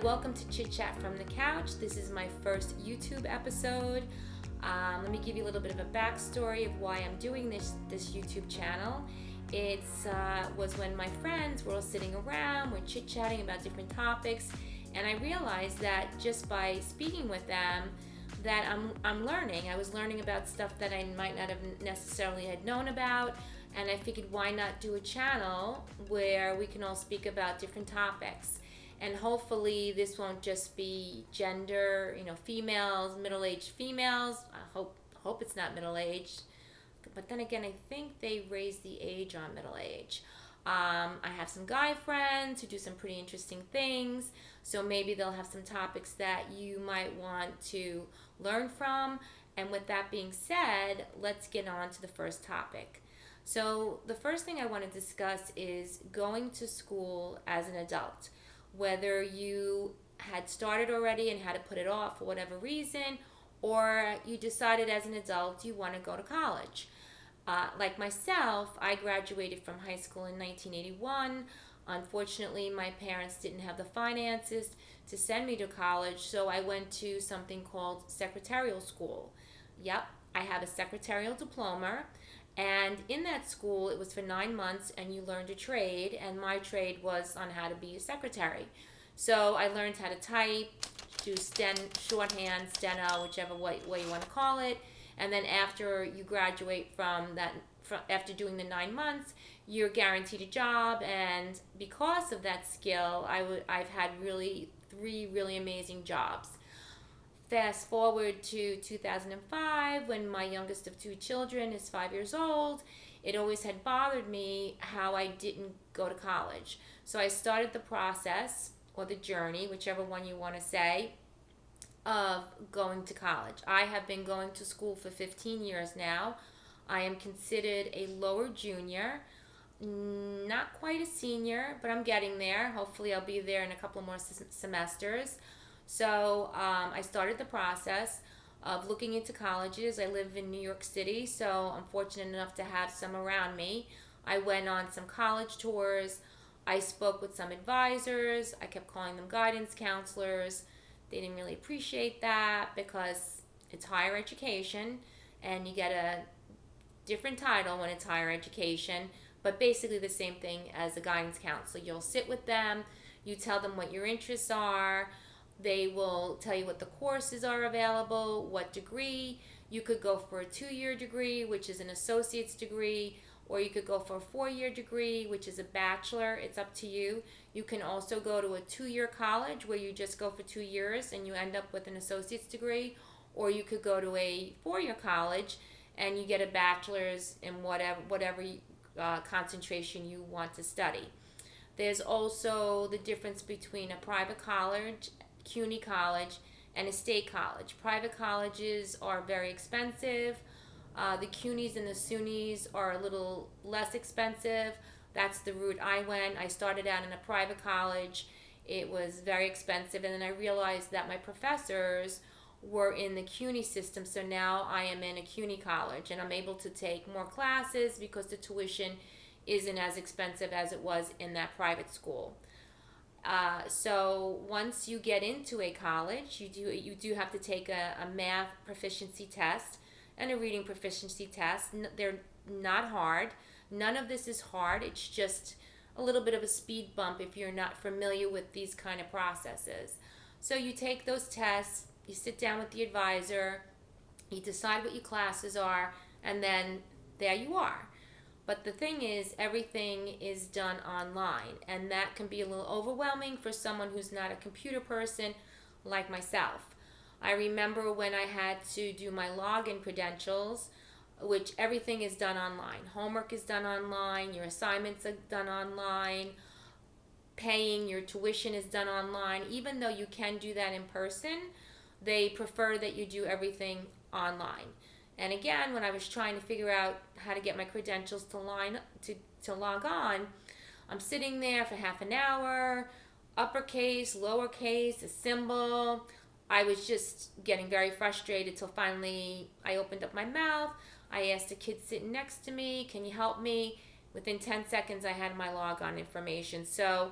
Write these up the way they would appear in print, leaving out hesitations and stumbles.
welcome to Chitchat from the Couch. This is my first YouTube episode. Let me give you a little bit of a backstory of why I'm doing this YouTube channel. It was when my friends were all sitting around, we're chit-chatting about different topics, and I realized that just by speaking with them, that I'm learning. I was learning about stuff that I might not have necessarily had known about, and I figured why not do a channel where we can all speak about different topics. And hopefully this won't just be gender, females, middle-aged females. I hope it's not middle-aged. But then again, I think they raised the age on middle age. I have some guy friends who do some pretty interesting things. So maybe they'll have some topics that you might want to learn from. And with that being said, let's get on to the first topic. So the first thing I want to discuss is going to school as an adult. Whether you had started already and had to put it off for whatever reason, or you decided as an adult you want to go to college. Like myself, I graduated from high school in 1981. Unfortunately, my parents didn't have the finances to send me to college, so I went to something called secretarial school. Yep, I have a secretarial diploma. And in that school, it was for 9 months, and you learned a trade, and my trade was on how to be a secretary. So I learned how to type, do shorthand, steno, whichever way you want to call it. And then after you graduate after doing the 9 months, you're guaranteed a job. And because of that skill, I've had three really amazing jobs. Fast forward to 2005, when my youngest of two children is 5 years old. It always had bothered me how I didn't go to college. So I started the process, or the journey, whichever one you want to say, of going to college. I have been going to school for 15 years now. I am considered a lower junior, not quite a senior, but I'm getting there. Hopefully I'll be there in a couple more semesters. So I started the process of looking into colleges. I live in New York City, so I'm fortunate enough to have some around me. I went on some college tours. I spoke with some advisors. I kept calling them guidance counselors. They didn't really appreciate that because it's higher education, and you get a different title when it's higher education, but basically the same thing as a guidance counselor. You'll sit with them. You tell them what your interests are. They will tell you what the courses are available, what degree. You could go for a 2-year degree, which is an associate's degree, or you could go for a 4-year degree, which is a bachelor. It's up to you. You can also go to a 2-year college where you just go for 2 years and you end up with an associate's degree, or you could go to a 4-year college and you get a bachelor's in whatever concentration you want to study. There's also the difference between a private college, CUNY college, and a state college. Private colleges are very expensive. The CUNYs and the SUNYs are a little less expensive. That's the route I went. I started out in a private college. It was very expensive, and then I realized that my professors were in the CUNY system, so now I am in a CUNY college, and I'm able to take more classes because the tuition isn't as expensive as it was in that private school. So once you get into a college, you do have to take a math proficiency test and a reading proficiency test. They're not hard. None of this is hard. It's just a little bit of a speed bump if you're not familiar with these kind of processes. So you take those tests, you sit down with the advisor, you decide what your classes are, and then there you are. But the thing is, everything is done online, and that can be a little overwhelming for someone who's not a computer person like myself. I remember when I had to do my login credentials, which everything is done online. Homework is done online, your assignments are done online, paying your tuition is done online. Even though you can do that in person, they prefer that you do everything online. And again, when I was trying to figure out how to get my credentials to log on, I'm sitting there for half an hour, uppercase, lowercase, a symbol. I was just getting very frustrated till finally I opened up my mouth. I asked a kid sitting next to me, can you help me? Within 10 seconds, I had my log on information. So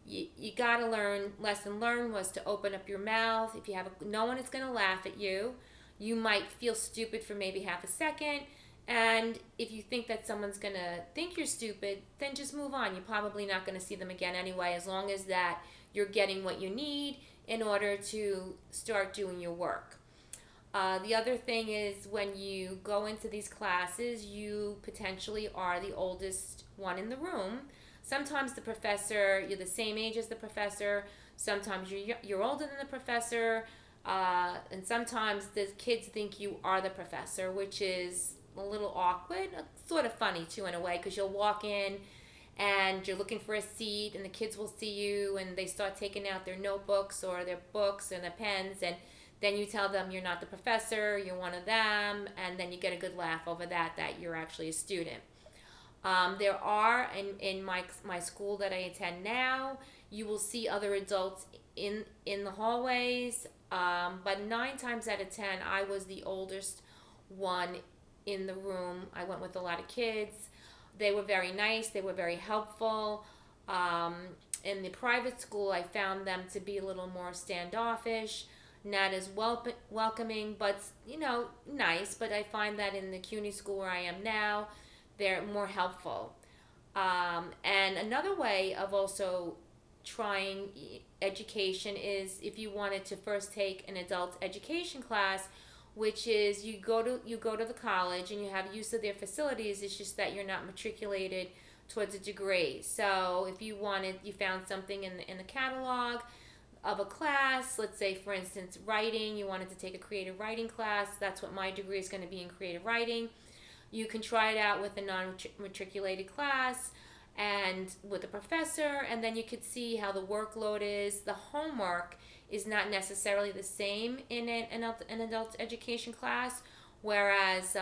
you got to learn. Lesson learned was to open up your mouth. If you have no one is going to laugh at you. You might feel stupid for maybe half a second, and if you think that someone's going to think you're stupid, then just move on. You're probably not going to see them again anyway, as long as that you're getting what you need in order to start doing your work. The other thing is, when you go into these classes, you potentially are the oldest one in the room. Sometimes the professor, you're the same age as the professor. Sometimes you're older than the professor. And sometimes the kids think you are the professor, which is a little awkward, sort of funny too in a way, because you'll walk in and you're looking for a seat, and the kids will see you, and they start taking out their notebooks or their books and their pens, and then you tell them you're not the professor, you're one of them, and then you get a good laugh over that you're actually a student. There are, in my school that I attend now, you will see other adults in the hallways, but 9 times out of 10, I was the oldest one in the room. I went with a lot of kids. They were very nice. They were very helpful. In the private school, I found them to be a little more standoffish, not as welcoming, but nice. But I find that in the CUNY school where I am now, they're more helpful. And another way of also trying education is if you wanted to first take an adult education class, which is you go to the college and you have use of their facilities. It's just that you're not matriculated towards a degree. So if you found something in the catalog of a class, let's say for instance writing, you wanted to take a creative writing class. That's what my degree is going to be, in creative writing. You can try it out with a non-matriculated class and with a professor, and then you could see how the workload is. The homework is not necessarily the same in an adult education class, whereas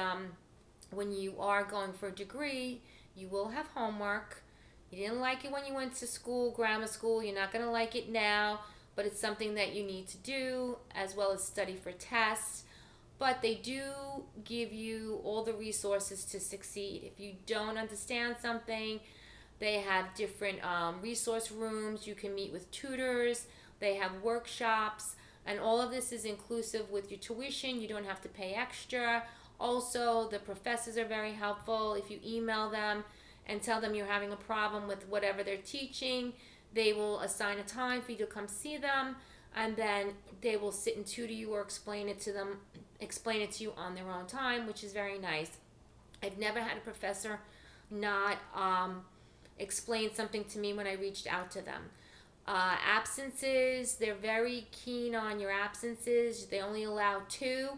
when you are going for a degree, you will have homework. You didn't like it when you went to school, grammar school, you're not going to like it now, but it's something that you need to do, as well as study for tests. But they do give you all the resources to succeed. If you don't understand something, they have different resource rooms. You can meet with tutors. They have workshops. And all of this is inclusive with your tuition. You don't have to pay extra. Also, the professors are very helpful. If you email them and tell them you're having a problem with whatever they're teaching, they will assign a time for you to come see them. And then they will sit and tutor you or explain it to you on their own time, which is very nice. I've never had a professor not explain something to me when I reached out to them. Absences, they're very keen on your absences. They only allow 2,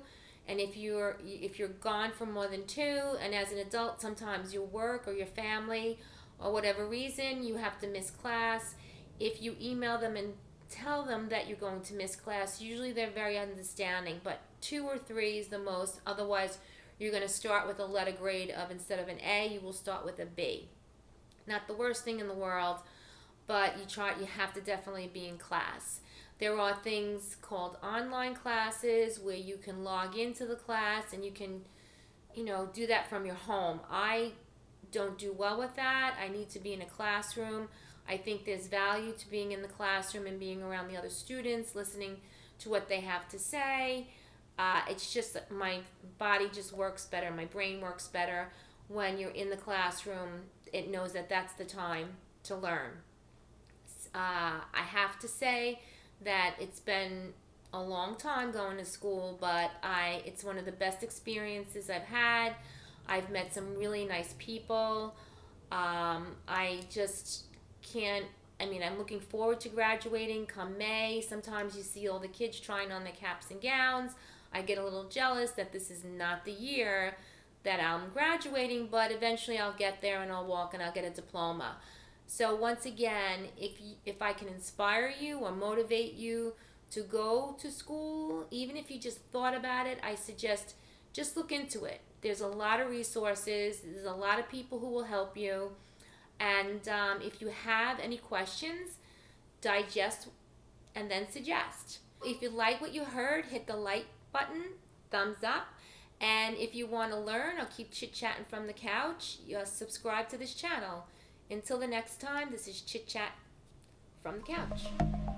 and if you're gone for more than 2, and as an adult, sometimes your work or your family or whatever reason, you have to miss class. If you email them and tell them that you're going to miss class, usually they're very understanding, but 2 or 3 is the most. Otherwise, you're going to start with a letter grade of, instead of an A, you will start with a B. Not the worst thing in the world, but you have to definitely be in class. There are things called online classes where you can log into the class and you can, do that from your home. I don't do well with that. I need to be in a classroom. I think there's value to being in the classroom and being around the other students, listening to what they have to say. It's just my body just works better. My brain works better when you're in the classroom. It knows that that's the time to learn. I have to say that it's been a long time going to school, but it's one of the best experiences I've had. I've met some really nice people. I just can't, I'm looking forward to graduating come May. Sometimes you see all the kids trying on their caps and gowns. I get a little jealous that this is not the year that I'm graduating, but eventually I'll get there and I'll walk and I'll get a diploma. So once again, if I can inspire you or motivate you to go to school, even if you just thought about it, I suggest just look into it. There's a lot of resources. There's a lot of people who will help you. And if you have any questions, digest and then suggest. If you like what you heard, hit the like button, thumbs up. And if you want to learn or keep chit-chatting from the couch, subscribe to this channel. Until the next time, this is Chit-Chat from the couch.